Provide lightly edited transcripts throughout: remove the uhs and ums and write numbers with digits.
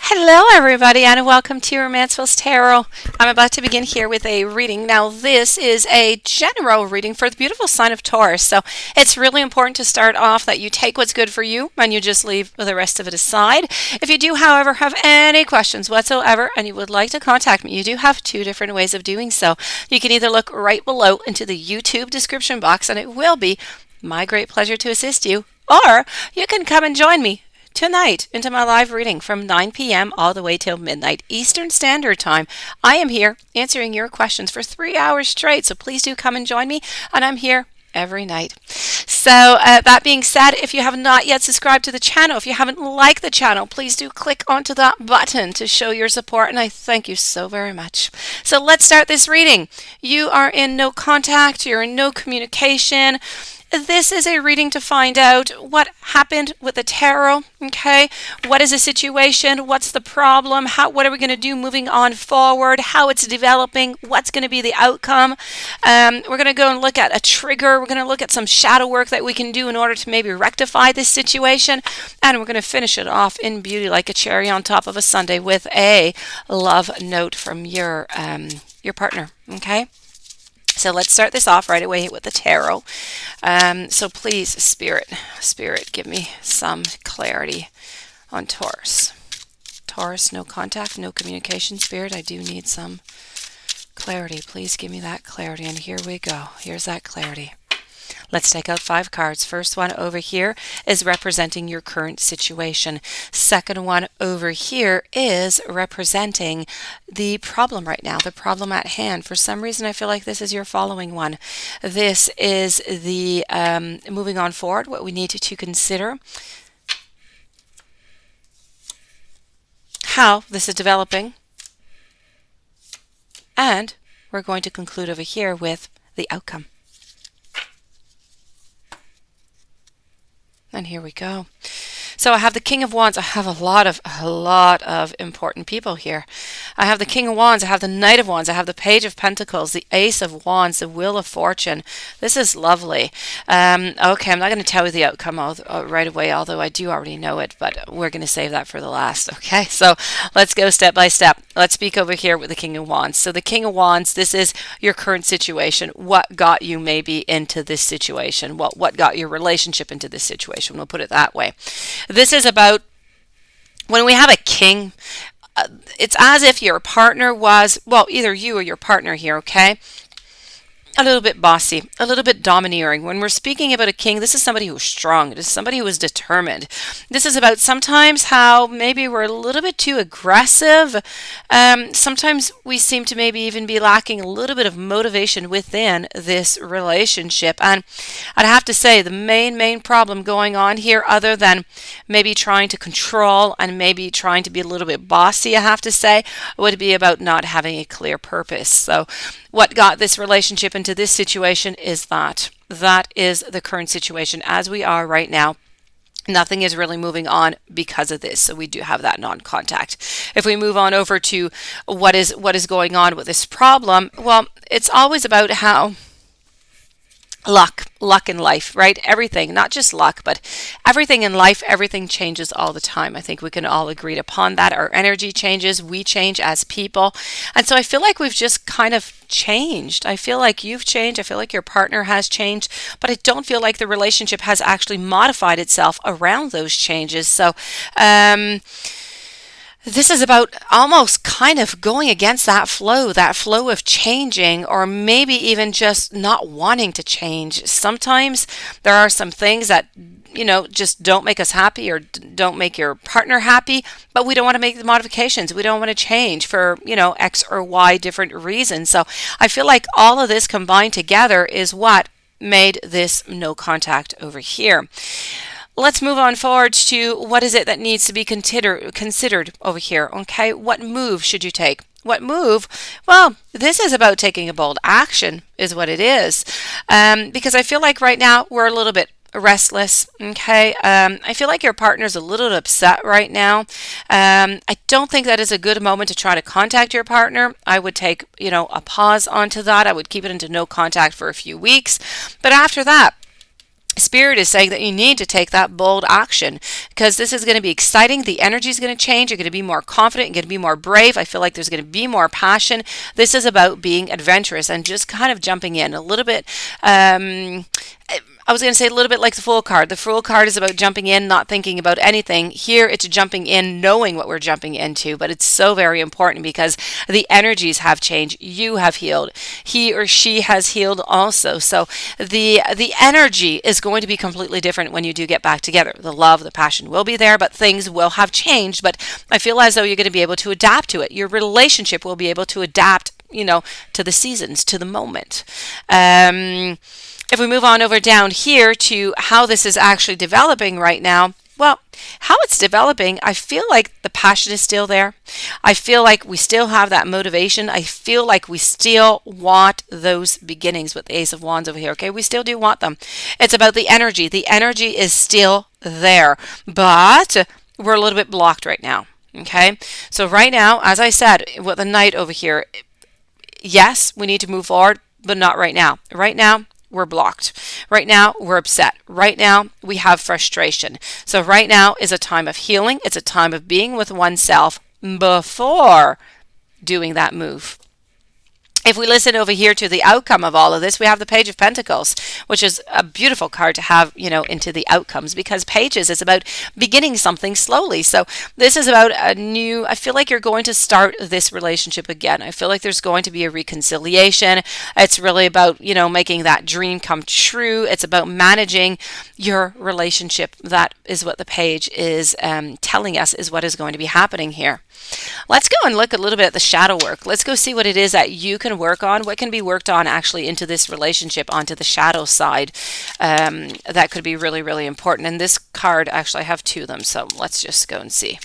Hello, everybody, and welcome to Romanceville's Tarot. I'm about to begin here with a reading. Now, this is a general reading for the beautiful sign of Taurus. So, it's really important to start off that you take what's good for you and you just leave the rest of it aside. If you do, however, have any questions whatsoever and you would like to contact me, you do have two different ways of doing so. You can either look right below into the YouTube description box, and it will be my great pleasure to assist you, or you can come and join me tonight into my live reading from 9 p.m. all the way till midnight Eastern Standard Time. I am here answering your questions for 3 hours straight, so please do come and join me, and I'm here every night. So that being said, if you have not yet subscribed to the channel, if you haven't liked the channel, please do click onto that button to show your support, and I thank you so very much. So let's start this reading. You are in no contact, you're in no communication. This is a reading to find out what happened with the tarot, okay? What is the situation? What's the problem? What are we going to do moving on forward? How it's developing? What's going to be the outcome? We're going to go and look at a trigger. We're going to look at some shadow work that we can do in order to maybe rectify this situation. And we're going to finish it off in beauty like a cherry on top of a sundae with a love note from your partner, okay? So let's start this off right away with the tarot. So please, Spirit, give me some clarity on Taurus. Taurus, no contact, no communication. Spirit, I do need some clarity. Please give me that clarity. And here we go. Here's that clarity. Let's take out 5 cards. First one over here is representing your current situation. Second one over here is representing the problem right now, the problem at hand. For some reason, I feel like this is your following one. This is the moving on forward, what we need to consider, how this is developing, and we're going to conclude over here with the outcome. And here we go. So I have the King of Wands. I have a lot of important people here. I have the King of Wands. I have the Knight of Wands. I have the Page of Pentacles, the Ace of Wands, the Wheel of Fortune. This is lovely. Okay, I'm not going to tell you the outcome right away, although I do already know it, but we're going to save that for the last. Okay, so let's go step by step. Let's speak over here with the King of Wands. So the King of Wands, this is your current situation. What got you maybe into this situation? What got your relationship into this situation? We'll put it that way. This is about when we have a king, it's as if your partner was, well, either you or your partner here, okay? A little bit bossy, a little bit domineering. When we're speaking about a king, this is somebody who's strong. It is somebody who is determined. This is about sometimes how maybe we're a little bit too aggressive. Sometimes we seem to maybe even be lacking a little bit of motivation within this relationship. And I'd have to say the main problem going on here, other than maybe trying to control and maybe trying to be a little bit bossy, I have to say, would be about not having a clear purpose. So what got this relationship into this situation is that is the current situation as we are right now. Nothing is really moving on because of this. So we do have that non-contact. If we move on over to what is going on with this problem, well, it's always about how luck in life, right? Everything, not just luck, but everything in life, everything changes all the time. I think we can all agree upon that. Our energy changes, we change as people. And so I feel like we've just kind of changed. I feel like you've changed. I feel like your partner has changed, but I don't feel like the relationship has actually modified itself around those changes. So, this is about almost kind of going against that flow of changing, or maybe even just not wanting to change. Sometimes there are some things that, just don't make us happy or don't make your partner happy, but we don't want to make the modifications. We don't want to change for, X or Y different reasons. So I feel like all of this combined together is what made this no contact over here. Let's move on forward to what is it that needs to be considered over here, okay? What move should you take? What move? Well, this is about taking a bold action is what it is. Because I feel like right now we're a little bit restless, okay? I feel like your partner's a little upset right now. I don't think that is a good moment to try to contact your partner. I would take, a pause onto that. I would keep it into no contact for a few weeks. But after that, Spirit is saying that you need to take that bold action because this is going to be exciting. The energy is going to change. You're going to be more confident. You're going to be more brave. I feel like there's going to be more passion. This is about being adventurous and just kind of jumping in a little bit. I was going to say a little bit like the Fool card. The Fool card is about jumping in, not thinking about anything. Here, it's jumping in, knowing what we're jumping into. But it's so very important because the energies have changed. You have healed. He or she has healed also. So the energy is going to be completely different when you do get back together. The love, the passion will be there, but things will have changed. But I feel as though you're going to be able to adapt to it. Your relationship will be able to adapt, to the seasons, to the moment. If we move on over down here to how this is actually developing right now, well, how it's developing, I feel like the passion is still there. I feel like we still have that motivation. I feel like we still want those beginnings with the Ace of Wands over here. Okay, we still do want them. It's about the energy. The energy is still there, but we're a little bit blocked right now. Okay, so right now, as I said, with the Knight over here, yes, we need to move forward, but not right now. Right now, we're blocked. Right now, we're upset. Right now, we have frustration. So right now is a time of healing. It's a time of being with oneself before doing that move. If we listen over here to the outcome of all of this, we have the Page of Pentacles, which is a beautiful card to have, into the outcomes, because Pages is about beginning something slowly. So this is about I feel like you're going to start this relationship again. I feel like there's going to be a reconciliation. It's really about, making that dream come true. It's about managing your relationship. That is what the Page is telling us is what is going to be happening here. Let's go and look a little bit at the shadow work. Let's go see what it is that you can work on, what can be worked on actually into this relationship, onto the shadow side. That could be really, really important. And this card, actually, I have two of them, so let's just go and see.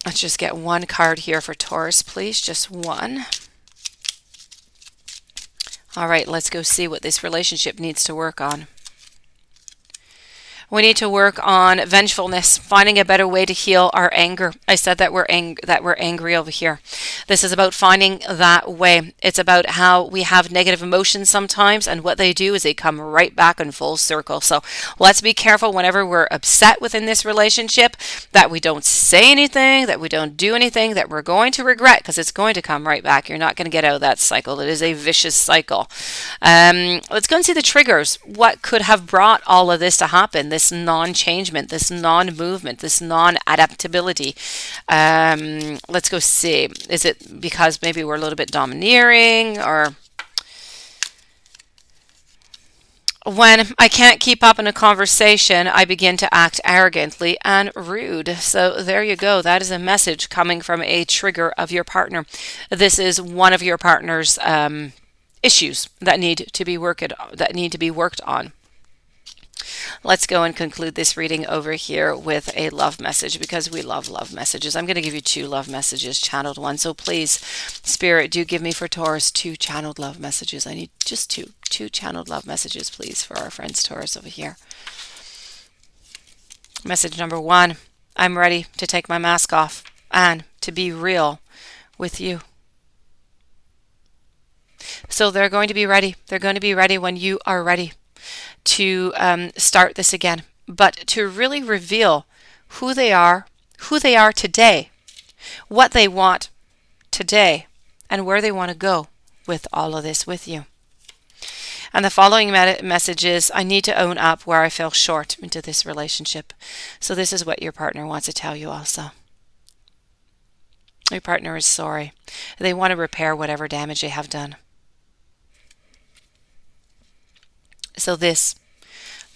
Let's just get one card here for Taurus, please. Just one. All right, let's go see what this relationship needs to work on. We need to work on vengefulness, finding a better way to heal our anger. I said that we're angry over here. This is about finding that way. It's about how we have negative emotions sometimes, and what they do is they come right back in full circle. So let's be careful whenever we're upset within this relationship, that we don't say anything, that we don't do anything that we're going to regret, because it's going to come right back. You're not going to get out of that cycle. It is a vicious cycle. Let's go and see the triggers. What could have brought all of this to happen? This non-changement, this non-movement, this non-adaptability. Let's go see. Is it because maybe we're a little bit domineering, or when I can't keep up in a conversation, I begin to act arrogantly and rude. So there you go. That is a message coming from a trigger of your partner. This is one of your partner's issues that need to be worked on. Let's go and conclude this reading over here with a love message, because we love love messages. I'm going to give you two love messages, channeled one. So please, Spirit, do give me for Taurus two channeled love messages. I need just two channeled love messages, please, for our friends Taurus over here. Message number one: I'm ready to take my mask off and to be real with you. So they're going to be ready. They're going to be ready when you are ready to start this again, but to really reveal who they are today, what they want today, and where they want to go with all of this with you. And the following message is: I need to own up where I fell short into this relationship. So this is what your partner wants to tell you also. Your partner is sorry. They want to repair whatever damage they have done. So this,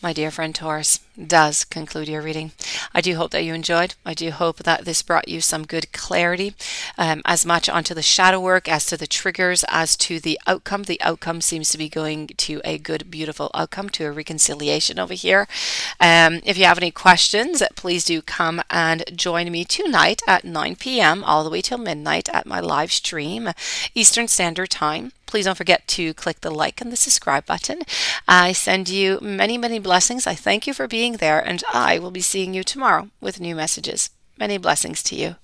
my dear friend Taurus, does conclude your reading. I do hope that you enjoyed. I do hope that this brought you some good clarity, as much onto the shadow work as to the triggers, as to the outcome. The outcome seems to be going to a good, beautiful outcome, to a reconciliation over here. If you have any questions, please do come and join me tonight at 9 p.m. all the way till midnight at my live stream, Eastern Standard Time. Please don't forget to click the like and the subscribe button. I send you many, many blessings. I thank you for being there, and I will be seeing you tomorrow with new messages. Many blessings to you.